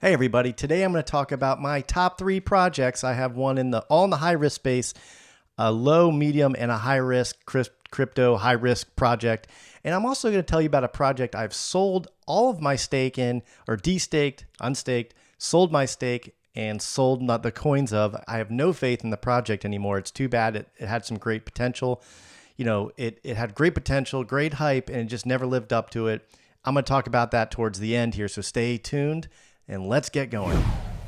Hey everybody, today I'm going to talk about my top 3 projects. I have one all in the high risk space, a low, medium, and a high risk crypto high risk project. And I'm also going to tell you about a project I've sold all of my stake in, or destaked, unstaked, sold my stake, and sold not the coins of. I have no faith in the project anymore. It's too bad. It had some great potential. It had great potential, great hype, and it just never lived up to it. I'm going to talk about that towards the end here, so stay tuned. And let's get going.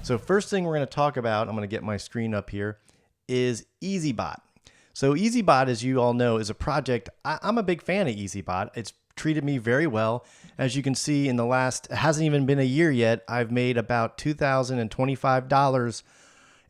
So first thing we're going to talk about, I'm going to get my screen up here, is EasyBot. So EasyBot, as you all know, is a project. I'm a big fan of EasyBot. It's treated me very well. As you can see in it hasn't even been a year yet, I've made about $2,025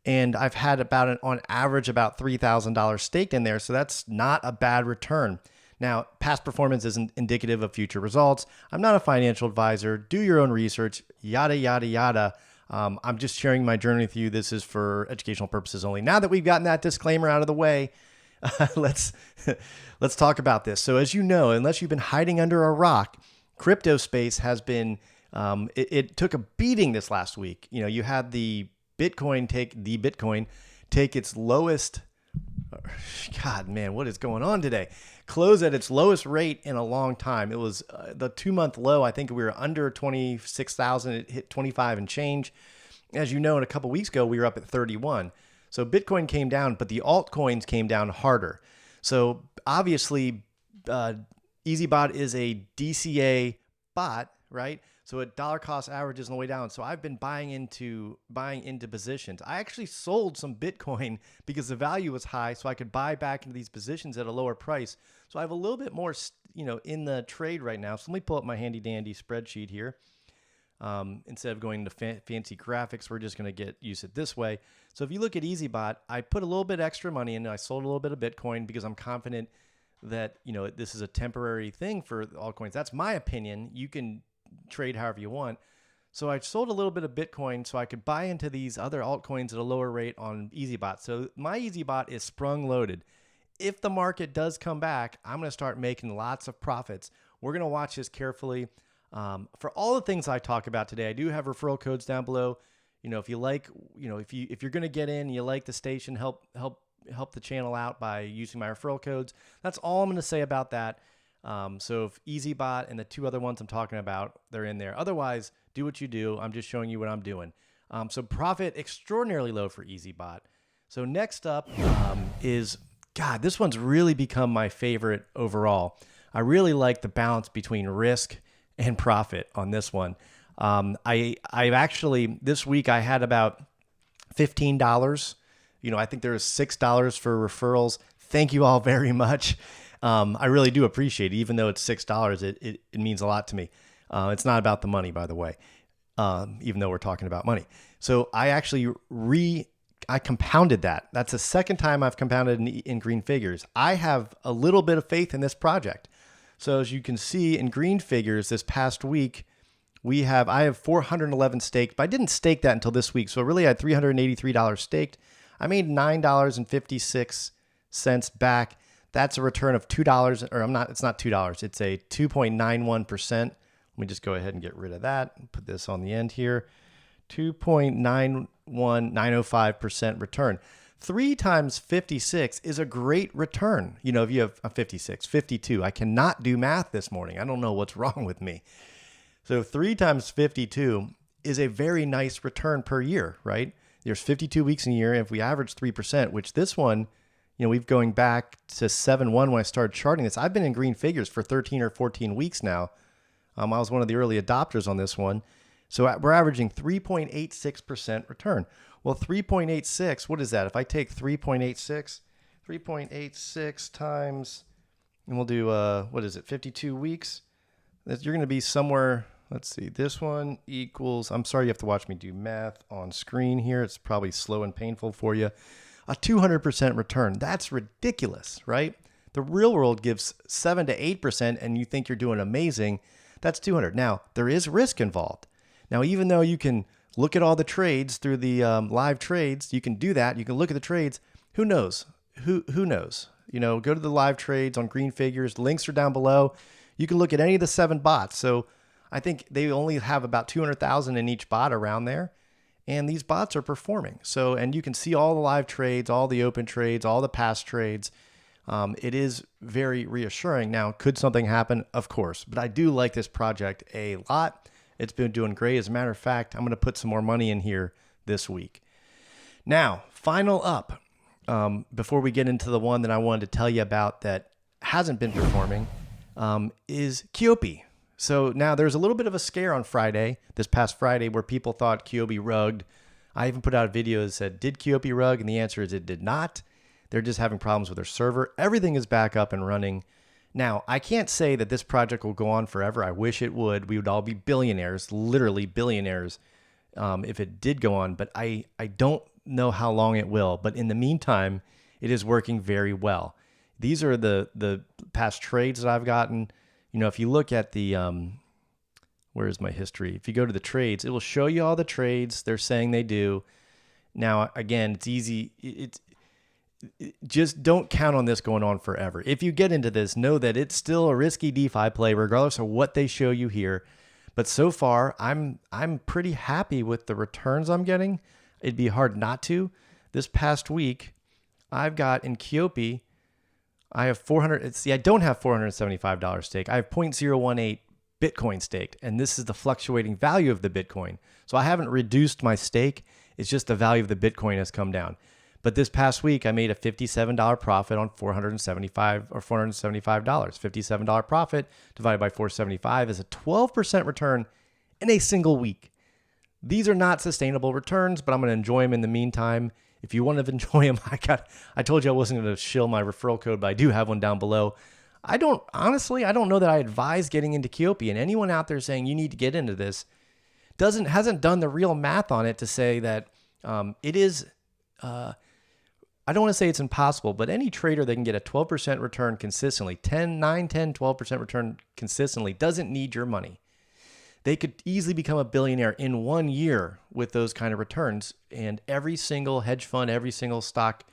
and I've had on average about $3,000 staked in there. So that's not a bad return. Now, past performance isn't indicative of future results. I'm not a financial advisor. Do your own research, yada, yada, yada. I'm just sharing my journey with you. This is for educational purposes only. Now that we've gotten that disclaimer out of the way, let's talk about this. So as you know, unless you've been hiding under a rock, crypto space has been, it took a beating this last week. You had the Bitcoin take its lowest, God, man, what is going on today? Close at its lowest rate in a long time. It was the 2-month low. I think we were under 26,000. It hit 25 and change. As you know, a couple weeks ago, we were up at 31. So Bitcoin came down, but the altcoins came down harder. So obviously, EasyBot is a DCA bot, right? So a dollar cost average is on the way down. So I've been buying into positions. I actually sold some Bitcoin because the value was high, so I could buy back into these positions at a lower price. So I have a little bit more, in the trade right now. So let me pull up my handy dandy spreadsheet here. Instead of going into fancy graphics, we're just going to use it this way. So if you look at EasyBot, I put a little bit extra money in. I sold a little bit of Bitcoin because I'm confident that this is a temporary thing for altcoins. That's my opinion. You can trade however you want. So I sold a little bit of Bitcoin so I could buy into these other altcoins at a lower rate on EasyBot. So my EasyBot is sprung loaded. If the market does come back, I'm going to start making lots of profits. We're going to watch this carefully. For all the things I talk about today, I do have referral codes down below. If you like, if you're going to get in, you like the station, help the channel out by using my referral codes. That's all I'm going to say about that. So if EasyBot and the 2 other ones I'm talking about, they're in there. Otherwise, do what you do. I'm just showing you what I'm doing. So profit extraordinarily low for EasyBot. So next up is, God, this one's really become my favorite overall. I really like the balance between risk and profit on this one. I've actually, this week I had about $15. I think there was $6 for referrals. Thank you all very much. I really do appreciate it. Even though it's $6, it means a lot to me. It's not about the money, by the way, even though we're talking about money. So I actually I compounded that. That's the second time I've compounded in green figures. I have a little bit of faith in this project. So as you can see in green figures this past week, I have 411 staked, but I didn't stake that until this week. So really I had $383 staked. I made $9.56 back. That's a return of $2, it's not $2. It's a 2.91%. Let me just go ahead and get rid of that and put this on the end here. 2.91905% return. 3 times 56 is a great return. If you have a 56, 52, I cannot do math this morning. I don't know what's wrong with me. So 3 times 52 is a very nice return per year, right? There's 52 weeks in a year. And if we average 3%, which this one, we've going back to 7-1 when I started charting this. I've been in green figures for 13 or 14 weeks now. I was one of the early adopters on this one. So we're averaging 3.86% return. Well, 3.86, what is that? If I take 3.86 times, and we'll do, 52 weeks? You're going to be somewhere, let's see, this one equals, I'm sorry you have to watch me do math on screen here. It's probably slow and painful for you. A 200% return. That's ridiculous, right? The real world gives 7 to 8% and you think you're doing amazing. That's 200. Now, there is risk involved. Now, even though you can look at all the trades through the live trades, you can do that. You can look at the trades. Who knows? Who knows? Go to the live trades on green figures. The links are down below. You can look at any of the 7 bots. So I think they only have about 200,000 in each bot around there. And these bots are performing. So, and you can see all the live trades, all the open trades, all the past trades. It is very reassuring. Now, could something happen? Of course. But I do like this project a lot. It's been doing great. As a matter of fact, I'm going to put some more money in here this week. Now, final up, before we get into the one that I wanted to tell you about that hasn't been performing, is Quopi. So now there's a little bit of a scare on Friday, this past Friday, where people thought Quopi rugged. I even put out a video that said, did Quopi rug? And the answer is it did not. They're just having problems with their server. Everything is back up and running. Now, I can't say that this project will go on forever. I wish it would. We would all be billionaires, literally billionaires, if it did go on. But I don't know how long it will. But in the meantime, it is working very well. These are the past trades that I've gotten. You know, if you look at the, where's my history? If you go to the trades, it will show you all the trades they're saying they do. Now, again, it's easy. Just don't count on this going on forever. If you get into this, know that it's still a risky DeFi play, regardless of what they show you here. But so far, I'm pretty happy with the returns I'm getting. It'd be hard not to. This past week, I've got in Quopi, I have I don't have $475 stake. I have 0.018 Bitcoin staked, and this is the fluctuating value of the Bitcoin. So I haven't reduced my stake. It's just the value of the Bitcoin has come down. But this past week, I made a $57 profit on $475 or $475. $57 profit divided by 475 is a 12% return in a single week. These are not sustainable returns, but I'm going to enjoy them in the meantime. If you want to enjoy them, I told you I wasn't going to shill my referral code, but I do have one down below. I don't know that I advise getting into Quopi, and anyone out there saying you need to get into this hasn't done the real math on it to say that it is. I don't want to say it's impossible, but any trader that can get a 12% return consistently, 12% return consistently, doesn't need your money. They could easily become a billionaire in 1 year with those kind of returns. And every single hedge fund, every single stock,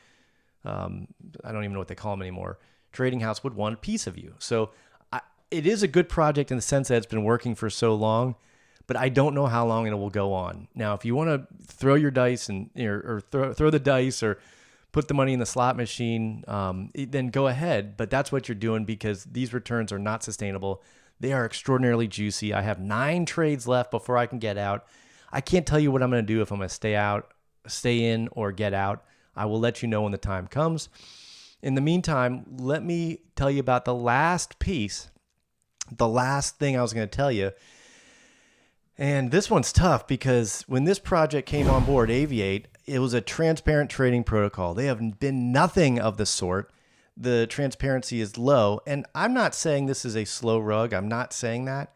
I don't even know what they call them anymore, trading house would want a piece of you. So it is a good project in the sense that it's been working for so long, but I don't know how long it will go on. Now, if you want to throw your dice or throw the dice or put the money in the slot machine, then go ahead. But that's what you're doing because these returns are not sustainable. They are extraordinarily juicy. I have 9 trades left before I can get out. I can't tell you what I'm going to do if I'm going to stay in, or get out. I will let you know when the time comes. In the meantime, let me tell you about the last piece, the last thing I was going to tell you. And this one's tough because when this project came on board, Aviate, it was a transparent trading protocol. They have been nothing of the sort. The transparency is low. And I'm not saying this is a slow rug. I'm not saying that.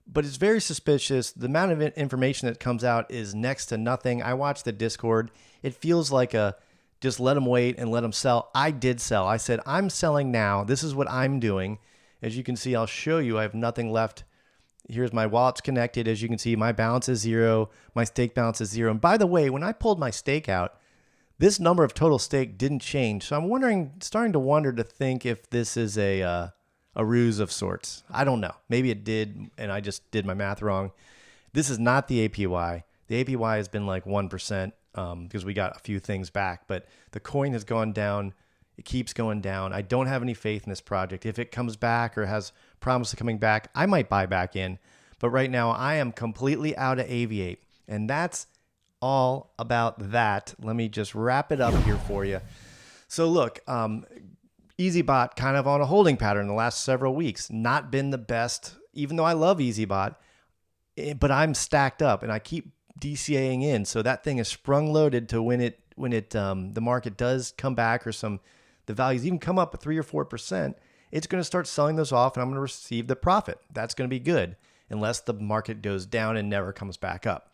But it's very suspicious. The amount of information that comes out is next to nothing. I watched the Discord. It feels like just let them wait and let them sell. I did sell. I said, I'm selling now. This is what I'm doing. As you can see, I'll show you. I have nothing left. Here's my wallet's connected. As you can see, my balance is 0. My stake balance is 0. And by the way, when I pulled my stake out, this number of total stake didn't change. So I'm starting to wonder to think if this is a ruse of sorts. I don't know. Maybe it did, and I just did my math wrong. This is not the APY. The APY has been like 1% because we got a few things back. But the coin has gone down. It keeps going down. I don't have any faith in this project. If it comes back or has promise of coming back, I might buy back in. But right now, I am completely out of Aviate. And that's all about that. Let me just wrap it up here for you. So look, EasyBot kind of on a holding pattern the last several weeks. Not been the best, even though I love EasyBot. But I'm stacked up and I keep DCAing in. So that thing is sprung loaded to when the market does come back or the values even come up at 3 or 4%, it's going to start selling those off and I'm going to receive the profit. That's going to be good unless the market goes down and never comes back up.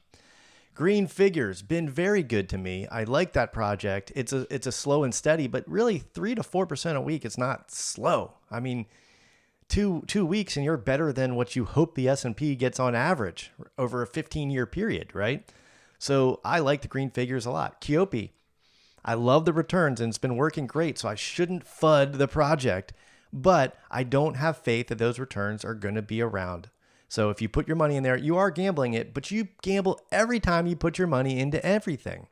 Green Figures been very good to me. I like that project. It's a slow and steady, but really 3 to 4% a week. It's not slow. I mean, two weeks and you're better than what you hope the S&P gets on average over a 15-year period, right? So I like the Green Figures a lot. Quopi, I love the returns and it's been working great, so I shouldn't FUD the project, but I don't have faith that those returns are going to be around. So if you put your money in there, you are gambling it, but you gamble every time you put your money into everything.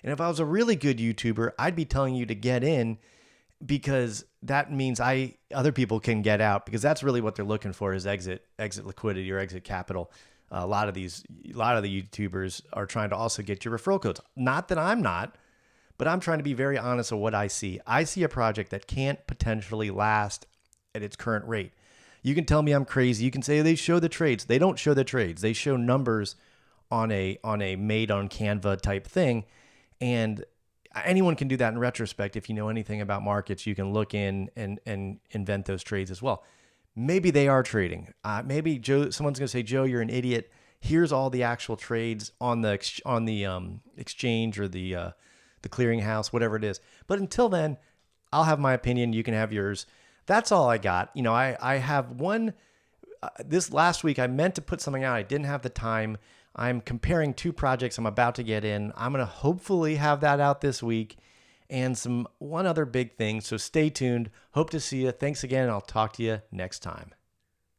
And if I was a really good YouTuber, I'd be telling you to get in, because that means other people can get out, because that's really what they're looking for, is exit liquidity or exit capital. A lot of the YouTubers are trying to also get your referral codes. Not that I'm not, but I'm trying to be very honest of what I see. I see a project that can't potentially last at its current rate. You can tell me I'm crazy. You can say they show the trades. They don't show the trades. They show numbers on a made on Canva type thing. And anyone can do that in retrospect. If you know anything about markets, you can look in and invent those trades as well. Maybe they are trading. Maybe someone's going to say, Joe, you're an idiot. Here's all the actual trades on the exchange or the clearinghouse, whatever it is. But until then, I'll have my opinion. You can have yours. That's all I got. You know, I have one. This last week, I meant to put something out. I didn't have the time. I'm comparing two projects I'm about to get in. I'm going to hopefully have that out this week, and one other big thing. So stay tuned. Hope to see you. Thanks again. And I'll talk to you next time.